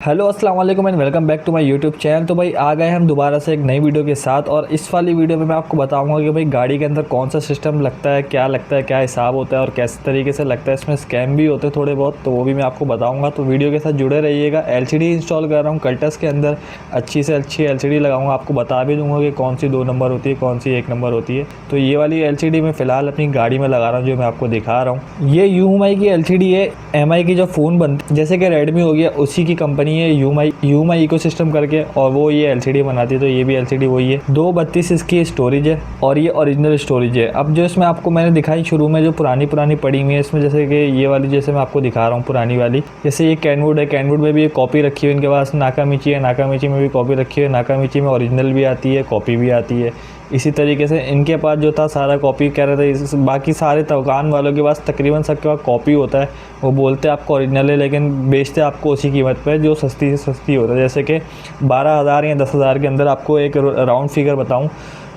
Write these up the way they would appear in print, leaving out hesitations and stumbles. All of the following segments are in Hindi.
हेलो अस्सलाम वालेकुम and welcome back to my YouTube channel. तो भाई आ गए हम दोबारा से एक नई वीडियो के साथ। और इस वाली वीडियो में मैं आपको बताऊंगा कि भाई गाड़ी के अंदर कौन सा सिस्टम लगता है, क्या हिसाब होता है और कैसे तरीके से लगता है। इसमें स्कैम भी होते हैं थोड़े बहुत, तो वो भी मैं आपको बताऊंगा। तो वीडियो के साथ जुड़े रहिएगा। एलसीडी इंस्टॉल कर रहा हूँ कल्टस के अंदर, अच्छी से अच्छी एलसीडी लगाऊंगा। आपको बता भी दूंगा कि कौन सी 2 नंबर होती है, कौन सी 1 नंबर होती है। तो ये वाली एलसीडी मैं फ़िलहाल अपनी गाड़ी में लगा रहा हूँ, जो मैं आपको दिखा रहा हूँ। ये यूएमआई की एलसीडी है। एमआई की जो फ़ोन बनती जैसे कि रेडमी हो गया, उसी की कंपनी है यूएमआई इकोसिस्टम करके, और वो ये एलसीडी बनाती है। तो ये भी एलसीडी वही है। 232 इसकी स्टोरेज है और ये ओरिजिनल स्टोरेज है। अब जो इसमें आपको मैंने दिखाई शुरू में, जो पुरानी पड़ी हुई है इसमें, जैसे कि ये वाली जैसे मैं आपको दिखा रहा हूँ पुरानी वाली, जैसे ये कैनवुड है। कैनवुड में भी एक कॉपी रखी हुई है इनके पास। नाकामिची है, नाकामिची में भी कॉपी रखी है। नाकामिची में ओरिजिनल भी आती है, कॉपी भी आती है। इसी तरीके से इनके पास जो था सारा कॉपी कह रहे थे। बाकी सारे दुकान वालों के पास तकरीबन सबके पास कॉपी होता है। वो बोलते हैं आपको ओरिजिनल है, लेकिन बेचते आपको उसी कीमत पे जो सस्ती से सस्ती होता है। जैसे कि 12,000 या 10,000 के अंदर आपको एक राउंड फिगर बताऊं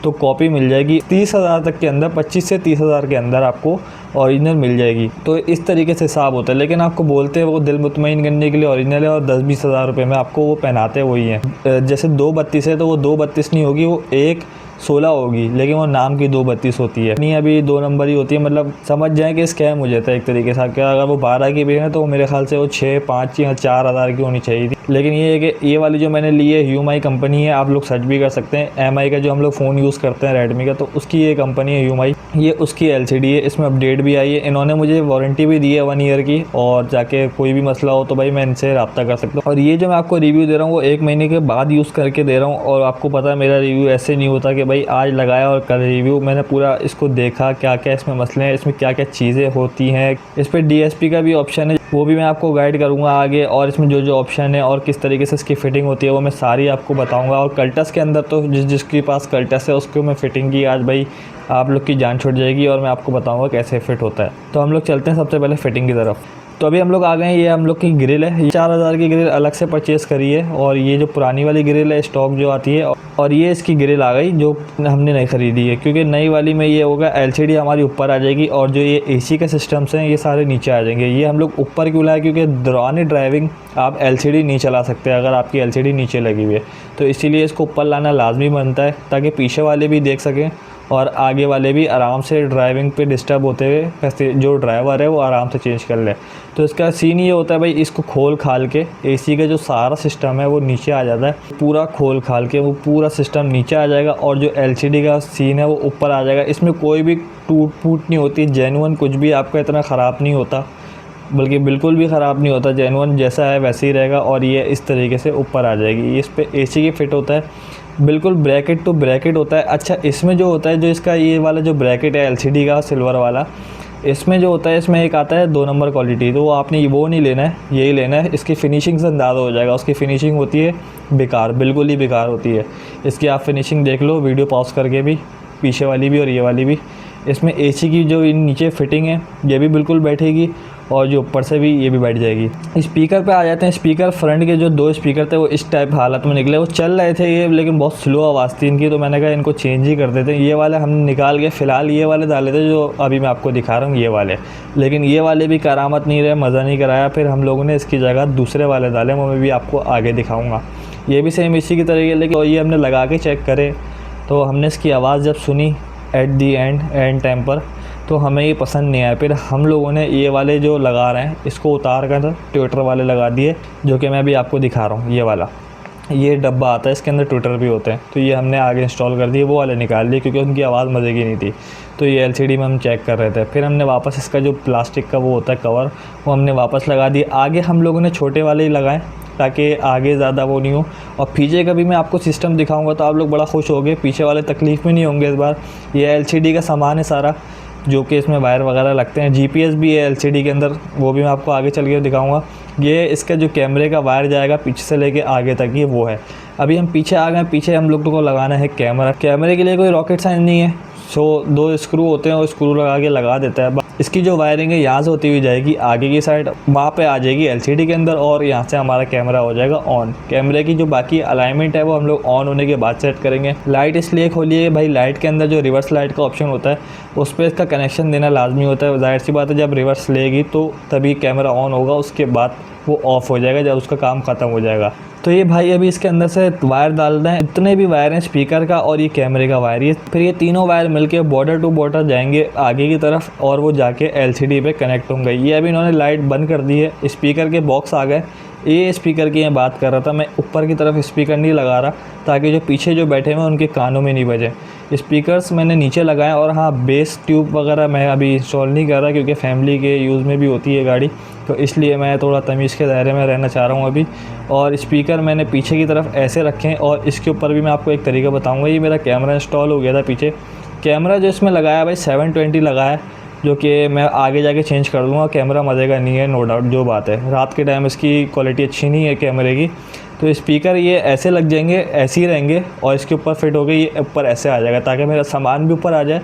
तो कॉपी मिल जाएगी 30,000 तक के अंदर। 25 से 30,000 के अंदर आपको ओरिजिनल मिल जाएगी। तो इस तरीके से हिसाब होता है। लेकिन आपको बोलते हैं वो दिल मुतमईन करने के लिए ओरिजिनल है, और 10-20 हज़ार रुपये में आपको वो पहनाते वही हैं। जैसे 232 है तो वो 232 नहीं होगी, वो 1/16 होगी, लेकिन वो नाम की 232 होती है। नहीं, अभी 2 नंबर ही होती है। मतलब समझ जाएं कि स्कैम हो जाता है एक तरीके से। क्या अगर वो 12 की भी है तो मेरे ख्याल से वो 6, 5 या 4,000 की होनी चाहिए थी। लेकिन ये है कि ये वाली जो मैंने ली है यूएमआई कंपनी है। आप लोग सर्च भी कर सकते हैं। एमआई का जो हम लोग फ़ोन यूज़ करते हैं रेडमी का, तो उसकी ये कंपनी है यूएमआई। ये उसकी एलसीडी है। इसमें अपडेट भी आई है। इन्होंने मुझे वारंटी भी दी है 1 ईयर की, और जाके कोई भी मसला हो तो भाई मैं इनसे रब्ता कर सकता हूँ। और ये जो मैं आपको रिव्यू दे रहा हूँ वो 1 महीने के बाद यूज़ करके दे रहा हूँ। और आपको पता है मेरा रिव्यू ऐसे नहीं होता कि भाई आज लगाया और कल रिव्यू। मैंने पूरा इसको देखा, क्या क्या इसमें मसले हैं, इसमें क्या क्या चीज़ें होती हैं। इस पर डीएसपी का भी ऑप्शन है, वो भी मैं आपको गाइड करूँगा आगे। और इसमें जो जो ऑप्शन है और किस तरीके से इसकी फ़िटिंग होती है वो मैं सारी आपको बताऊँगा। और कल्टस के अंदर तो जिसके पास कल्टस है उसको मैं फ़िटिंग की आज भाई आप लोग की जान छूट जाएगी, और मैं आपको बताऊंगा कैसे फिट होता है। तो हम लोग चलते हैं सबसे पहले फिटिंग की तरफ। तो अभी हम लोग आ गए हैं। ये हम लोग की ग्रिल है। ये 4,000 की ग्रिल अलग से परचेज़ करी है। और ये जो पुरानी वाली ग्रिल है स्टॉक जो आती है, और ये इसकी ग्रिल आ गई जो हमने नहीं ख़रीदी है, क्योंकि नई वाली में ये होगा एलसीडी हमारी ऊपर आ जाएगी, और जो ये एसी के सिस्टम्स हैं ये सारे नीचे आ जाएंगे। ये हम लोग ऊपर क्यों लाए, क्योंकि दौरान ड्राइविंग आप एलसीडी नहीं चला सकते अगर आपकी एलसीडी नीचे लगी हुई है। तो इसीलिए इसको ऊपर लाना लाजमी बनता है, ताकि पीछे वाले भी देख सकें और आगे वाले भी आराम से ड्राइविंग पे डिस्टर्ब होते हुए जो ड्राइवर है वो आराम से चेंज कर ले। तो इसका सीन ये होता है भाई, इसको खोल खाल के एसी का जो सारा सिस्टम है वो नीचे आ जाता है। पूरा खोल खाल के वो पूरा सिस्टम नीचे आ जाएगा, और जो एलसीडी का सीन है वो ऊपर आ जाएगा। इसमें कोई भी टूट फूट नहीं होती, जेन्युइन कुछ भी आपका इतना ख़राब नहीं होता, बल्कि बिल्कुल भी ख़राब नहीं होता। जेन्युइन जैसा है वैसे ही रहेगा, और ये इस तरीके से ऊपर आ जाएगी। इस पर एसी की फिट होता है, बिल्कुल ब्रैकेट टू ब्रैकेट होता है। अच्छा, इसमें जो होता है, जो इसका ये वाला जो ब्रैकेट है एलसीडी का सिल्वर वाला, इसमें जो होता है, इसमें एक आता है 2 नंबर क्वालिटी। तो वो आपने वो नहीं लेना है, यही लेना है। इसकी फ़िनिशिंग से अंदाज़ा हो जाएगा। उसकी फ़िनिशिंग होती है बेकार, बिल्कुल ही बेकार होती है। इसकी आप फिनिशिंग देख लो वीडियो पॉज करके भी, पीछे वाली भी और ये वाली भी। इसमें एसी की जो नीचे फिटिंग है ये भी बिल्कुल बैठेगी, और जो ऊपर से भी ये भी बैठ जाएगी। स्पीकर पे आ जाते हैं। स्पीकर फ्रंट के जो 2 स्पीकर थे वो इस टाइप हालत में निकले। वो चल रहे थे ये, लेकिन बहुत स्लो आवाज़ थी इनकी। तो मैंने कहा इनको चेंज ही कर देते हैं। ये वाले हमने निकाल के फ़िलहाल ये वाले डाले थे जो अभी मैं आपको दिखा रहा हूँ, ये वाले। लेकिन ये वाले भी करामत नहीं रहे, मज़ा नहीं कराया। फिर हम लोगों ने इसकी जगह दूसरे वाले डाले, वो मैं भी आपको आगे दिखाऊँगा। ये भी सेम इसी की तरीके, लेकिन ये हमने लगा के चेक करे तो हमने इसकी आवाज़ जब सुनी एट दी एंड टाइम पर, तो हमें ये पसंद नहीं आया। फिर हम लोगों ने ये वाले जो लगा रहे हैं इसको उतार कर ट्विटर वाले लगा दिए, जो कि मैं अभी आपको दिखा रहा हूँ। ये वाला ये डब्बा आता है, इसके अंदर ट्विटर भी होते हैं। तो ये हमने आगे इंस्टॉल कर दिए, वो वाले निकाल दिए क्योंकि उनकी आवाज़ मज़े की नहीं थी। तो ये एलसीडी में हम चेक कर रहे थे। फिर हमने वापस इसका जो प्लास्टिक का वो होता है कवर, वो हमने वापस लगा दिए। आगे हम लोगों ने छोटे वाले ही लगाए ताकि आगे ज़्यादा वो नहीं हो। और पीछे का भी मैं आपको सिस्टम दिखाऊंगा तो आप लोग बड़ा खुश होंगे। पीछे वाले तकलीफ़ में नहीं होंगे इस बार। ये एलसीडी का सामान है सारा, जो कि इसमें वायर वगैरह लगते हैं। जीपीएस भी है एलसीडी के अंदर, वो भी मैं आपको आगे चल के दिखाऊंगा। ये इसका जो कैमरे का वायर जाएगा पीछे से लेके आगे तक, ये वो है। अभी हम पीछे आ गए। पीछे हम लोग को लगाना है कैमरा। कैमरे के लिए कोई रॉकेट साइंस नहीं है। सो 2 स्क्रू होते हैं, वो स्क्रू लगा के लगा देता है। इसकी जो वायरिंग है यहाँ से होती हुई जाएगी आगे की साइड, वहाँ पे आ जाएगी एलसीडी के अंदर और यहाँ से हमारा कैमरा हो जाएगा ऑन। कैमरे की जो बाकी अलाइनमेंट है वो हम लोग ऑन होने के बाद सेट करेंगे। लाइट इसलिए खोलिए भाई, लाइट के अंदर जो रिवर्स लाइट का ऑप्शन होता है उस पर इसका कनेक्शन देना लाजमी होता है। जाहिर सी बात है जब रिवर्स लेगी तो तभी कैमरा ऑन होगा, उसके बाद वो ऑफ़ हो जाएगा जब उसका काम ख़त्म हो जाएगा। तो ये भाई अभी इसके अंदर से वायर डालना है, इतने भी वायर हैं स्पीकर का और ये कैमरे का वायर, ये फिर ये तीनों वायर मिलके बॉर्डर टू बॉर्डर जाएंगे आगे की तरफ और वो जाके एलसीडी पे कनेक्ट होंगे। ये अभी इन्होंने लाइट बंद कर दी है, स्पीकर के बॉक्स आ गए। ये स्पीकर की मैं बात कर रहा था, मैं ऊपर की तरफ स्पीकर नहीं लगा रहा ताकि जो पीछे जो बैठे हुए उनके कानों में नहीं बजे। स्पीकर्स मैंने नीचे लगाए और हाँ बेस ट्यूब वगैरह मैं अभी इंस्टॉल नहीं कर रहा क्योंकि फैमिली के यूज़ में भी होती है गाड़ी, तो इसलिए मैं थोड़ा तमीज़ के दायरे में रहना चाह रहा हूँ अभी। और स्पीकर मैंने पीछे की तरफ ऐसे रखे हैं और इसके ऊपर भी मैं आपको एक तरीका बताऊँगा। ये मेरा कैमरा इंस्टॉल हो गया था पीछे, कैमरा जो इसमें लगाया भाई 720 लगाया, जो कि मैं आगे जाके चेंज कर दूँगा। कैमरा मज़े का नहीं है, नो डाउट, जो बात है रात के टाइम इसकी क्वालिटी अच्छी नहीं है कैमरे की। तो स्पीकर ये ऐसे लग जाएंगे, ऐसे ही रहेंगे और इसके ऊपर फिट हो गए, ये ऊपर ऐसे आ जाएगा ताकि मेरा सामान भी ऊपर आ जाए,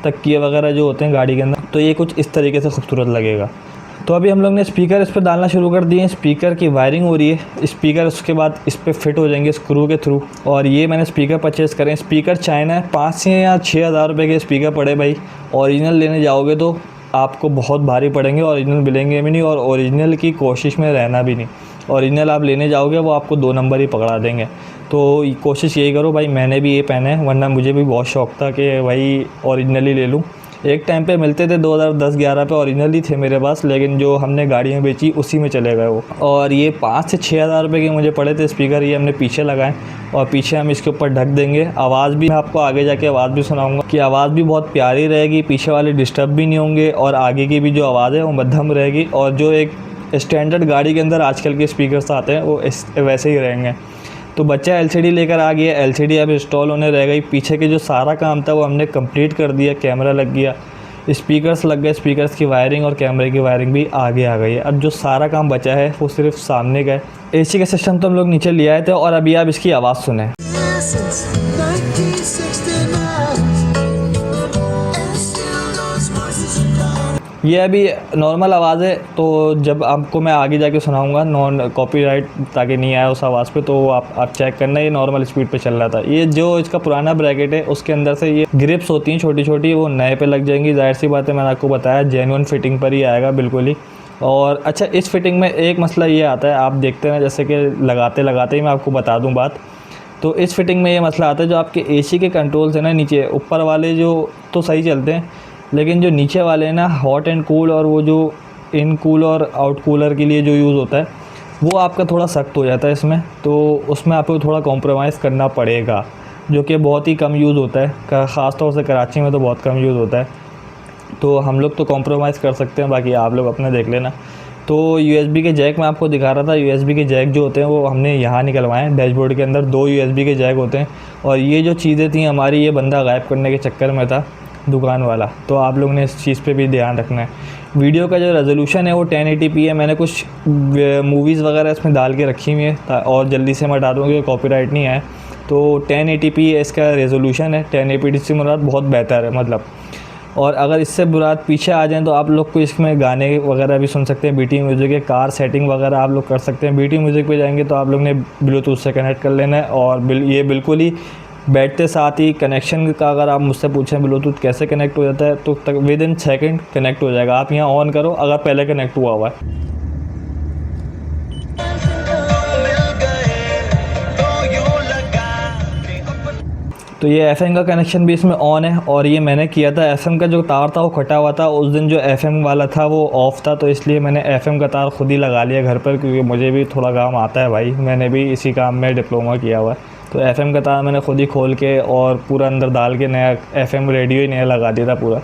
तकिए वगैरह जो होते हैं गाड़ी के अंदर, तो ये कुछ इस तरीके से खूबसूरत लगेगा। तो अभी हम लोग ने स्पीकर इस पर डालना शुरू कर दिए। स्पीकर की वायरिंग हो रही है, स्पीकर उसके बाद इस पर फिट हो जाएंगे स्क्रू के थ्रू। और ये मैंने स्पीकर परचेज़ करें, स्पीकर चाइना है, 5 से या 6 हज़ार रुपये के स्पीकर पड़े भाई। ओरिजिनल लेने जाओगे तो आपको बहुत भारी पड़ेंगे, ओरिजिनल मिलेंगे भी नहीं और ओरिजिनल की कोशिश में रहना भी नहीं। ओरिजिनल आप लेने जाओगे वो आपको 2 नंबर ही पकड़ा देंगे। तो कोशिश यही करो भाई, मैंने भी ये पहने हैं, वरना मुझे भी बहुत शौक़ था कि भाई ओरिजिनल ही ले लूँ। एक टाइम पे मिलते थे 2010-11 पे ओरिजिनल ही थे मेरे पास, लेकिन जो हमने गाड़ियाँ बेची उसी में चले गए वो। और ये 5 से 6 हज़ार रुपये के मुझे पड़े थे स्पीकर, ये हमने पीछे लगाए और पीछे हम इसके ऊपर ढक देंगे। आवाज़ भी मैं आपको आगे जाके आवाज़ भी सुनाऊंगा कि आवाज़ भी बहुत प्यारी रहेगी, पीछे वाले डिस्टर्ब भी नहीं होंगे और आगे की भी जो आवाज़ है वो मध्यम रहेगी। और जो एक स्टैंडर्ड गाड़ी के अंदर आजकल के स्पीकर्स आते हैं वो वैसे ही रहेंगे। तो बच्चा एलसीडी लेकर आ गया, एलसीडी अब इंस्टॉल होने रह गई। पीछे के जो सारा काम था वो हमने कंप्लीट कर दिया, कैमरा लग गया, स्पीकर्स लग गए, स्पीकर्स की वायरिंग और कैमरे की वायरिंग भी आगे आ गई है। अब जो सारा काम बचा है वो सिर्फ सामने का है। एसी का सिस्टम तो हम लोग नीचे ले आए थे और अभी आप इसकी आवाज़ सुने। ये अभी नॉर्मल आवाज़ है, तो जब आपको मैं आगे जाके सुनाऊंगा नॉन कॉपीराइट ताकि नहीं आया उस आवाज़ पे, तो आप चेक करना, ये नॉर्मल स्पीड पे चल रहा था। ये जो इसका पुराना ब्रैकेट है उसके अंदर से ये ग्रिप्स होती हैं छोटी छोटी, वो नए पे लग जाएंगी। जाहिर सी बात है, मैंने आपको बताया जेन्युइन फिटिंग पर ही आएगा बिल्कुल ही। और अच्छा, इस फिटिंग में एक मसला ये आता है, आप देखते हैं जैसे कि लगाते लगाते ही मैं आपको बता दूँ बात। तो इस फिटिंग में ये मसला आता है, जो आपके एसी के कंट्रोल्स हैं ना नीचे, ऊपर वाले जो तो सही चलते हैं, लेकिन जो नीचे वाले हैं ना हॉट एंड कूल, और वो जो इन कूल और आउट कूलर के लिए जो यूज़ होता है वो आपका थोड़ा सख्त हो जाता है इसमें, तो उसमें आपको थोड़ा कॉम्प्रोमाइज़ करना पड़ेगा, जो कि बहुत ही कम यूज़ होता है। ख़ास तौर से कराची में तो बहुत कम यूज़ होता है, तो हम लोग तो कॉम्प्रोमाइज़ कर सकते हैं, बाकी आप लोग अपने देख लेना। तो USB के जैक मैं आपको दिखा रहा था, USB के जैक जो होते हैं वो हमने यहाँ निकलवाए हैं। डैशबोर्ड के अंदर 2 USB के जैक होते हैं, और ये जो चीज़ें थी हमारी, ये बंदा गायब करने के चक्कर में था दुकान वाला, तो आप लोगों ने इस चीज़ पे भी ध्यान रखना है। वीडियो का जो रेजोल्यूशन है वो 1080p है, मैंने कुछ मूवीज़ वगैरह इसमें डाल के रखी हुई है और जल्दी से मैं हटा दूँगा क्योंकि कॉपीराइट नहीं है। तो 1080p इसका रेजोल्यूशन है, 1080p से मुराद बहुत बेहतर है मतलब। और अगर इससे मुराद पीछे आ जाएँ तो आप लोग को इसमें गाने वगैरह भी सुन सकते हैं, BT म्यूज़िक के कार सेटिंग वगैरह आप लोग कर सकते हैं। BT म्यूज़िक पे जाएंगे तो आप लोग ने ब्लूटूथ से कनेक्ट कर लेना है, और ये बिल्कुल ही बैठते साथ ही कनेक्शन का अगर आप मुझसे पूछें ब्लूटूथ कैसे कनेक्ट हो जाता है, तो तक विदिन सेकंड कनेक्ट हो जाएगा। आप यहाँ ऑन करो अगर पहले कनेक्ट हुआ हुआ है। तो ये FM का कनेक्शन भी इसमें ऑन है, और ये मैंने किया था, FM का जो तार था वो कटा हुआ था उस दिन, जो FM वाला था वो ऑफ़ था, तो इसलिए मैंने FM का तार खुद ही लगा लिया घर पर, क्योंकि मुझे भी थोड़ा काम आता है भाई, मैंने भी इसी काम में डिप्लोमा किया हुआ है। तो FM का तार मैंने खुद ही खोल के और पूरा अंदर डाल के नया FM रेडियो ही नया लगा दिया था पूरा,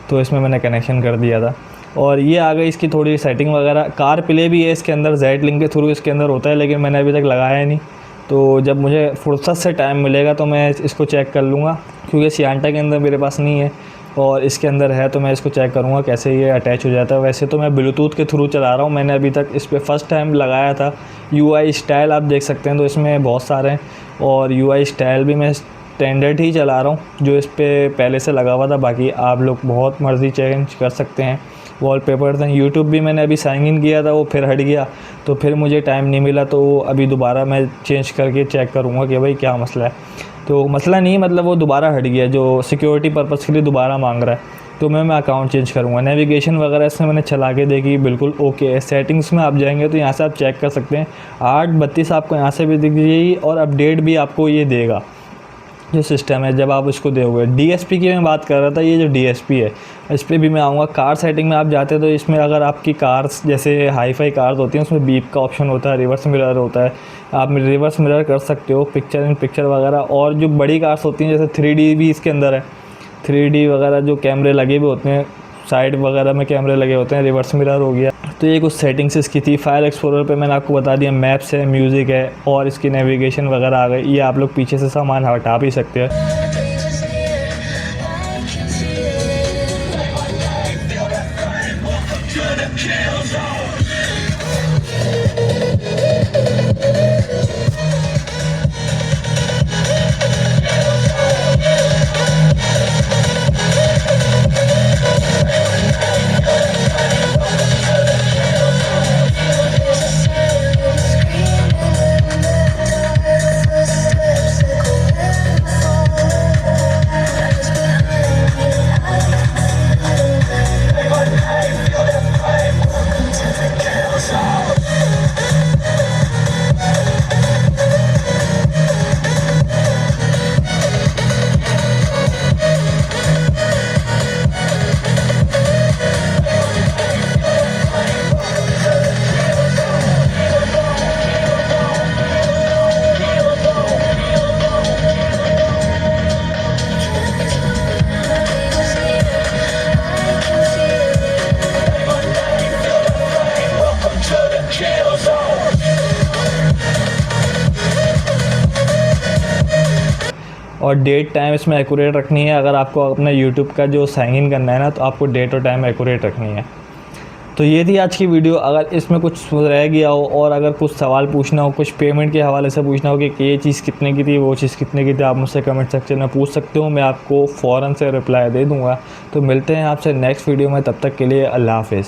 तो इसमें मैंने कनेक्शन कर दिया था। और ये आ गई इसकी थोड़ी सेटिंग वगैरह। कार प्ले भी है इसके अंदर, Z लिंक के थ्रू इसके अंदर होता है, लेकिन मैंने अभी तक लगाया नहीं, तो जब मुझे फुर्सत से टाइम मिलेगा तो मैं इसको चेक कर लूँगा, क्योंकि सियांटा के अंदर मेरे पास नहीं है और इसके अंदर है, तो मैं इसको चेक करूँगा कैसे ये अटैच हो जाता है। वैसे तो मैं ब्लूटूथ के थ्रू चला रहा हूँ, मैंने अभी तक इस पर फर्स्ट टाइम लगाया था। UI स्टाइल आप देख सकते हैं, तो इसमें बहुत सारे हैं, और UI स्टाइल भी मैं स्टैंडर्ड ही चला रहा हूँ जो इस पर पहले से लगा हुआ था। बाकी आप लोग बहुत मर्ज़ी चेंज कर सकते हैं, वॉलपेपर्स हैं। यूट्यूब भी मैंने अभी साइन इन किया था, वो फिर हट गया, तो फिर मुझे टाइम नहीं मिला, तो अभी दोबारा मैं चेंज करके चेक करूँगा कि भाई क्या मसला है। तो मसला नहीं, मतलब वो दोबारा हट गया, जो सिक्योरिटी पर्पज़ के लिए दोबारा मांग रहा है, तो मैं अकाउंट चेंज करूँगा। नेविगेशन वगैरह इसमें मैंने चला के देखी, बिल्कुल ओके है। सेटिंग्स में आप जाएंगे तो यहाँ से आप चेक कर सकते हैं, 8:32 आपको यहाँ से भी दिख जाएगी, और अपडेट भी आपको ये देगा जो सिस्टम है जब आप इसको दोगे। DSP की मैं बात कर रहा था, ये जो DSP है इस पर भी मैं आऊँगा। कार सेटिंग में आप जाते हैं तो इसमें अगर आपकी कार्स जैसे हाई फाई कार्स होती हैं, उसमें बीप का ऑप्शन होता है, रिवर्स मिरर होता है, आप रिवर्स मिरर कर सकते हो, पिक्चर इन पिक्चर वगैरह। और जो बड़ी कार्स होती हैं जैसे 3D भी इसके अंदर है, 3D वगैरह जो कैमरे लगे हुए होते हैं, साइड वगैरह में कैमरे लगे होते हैं, रिवर्स मिरर हो गया। तो ये कुछ सेटिंग्स इसकी थी। फाइल एक्सप्लोरर पे मैंने आपको बता दिया, मैप्स है, म्यूज़िक है, और इसकी नेविगेशन वगैरह आ गई। ये आप लोग पीछे से सामान हटा भी सकते हैं। और डेट टाइम इसमें एक्यूरेट रखनी है। अगर आपको अपना यूट्यूब का जो साइन इन करना है ना, तो आपको डेट और टाइम एक्यूरेट रखनी है। तो ये थी आज की वीडियो। अगर इसमें कुछ रह गया हो, और अगर कुछ सवाल पूछना हो, कुछ पेमेंट के हवाले से पूछना हो कि ये चीज़ कितने की थी, वो चीज़ कितने की थी, आप मुझसे कमेंट सेक्शन में पूछ सकते हो। मैं आपको फ़ौरन से रिप्लाई दे दूँगा। तो मिलते हैं आपसे नेक्स्ट वीडियो में, तब तक के लिए अल्लाह हाफ़िज़।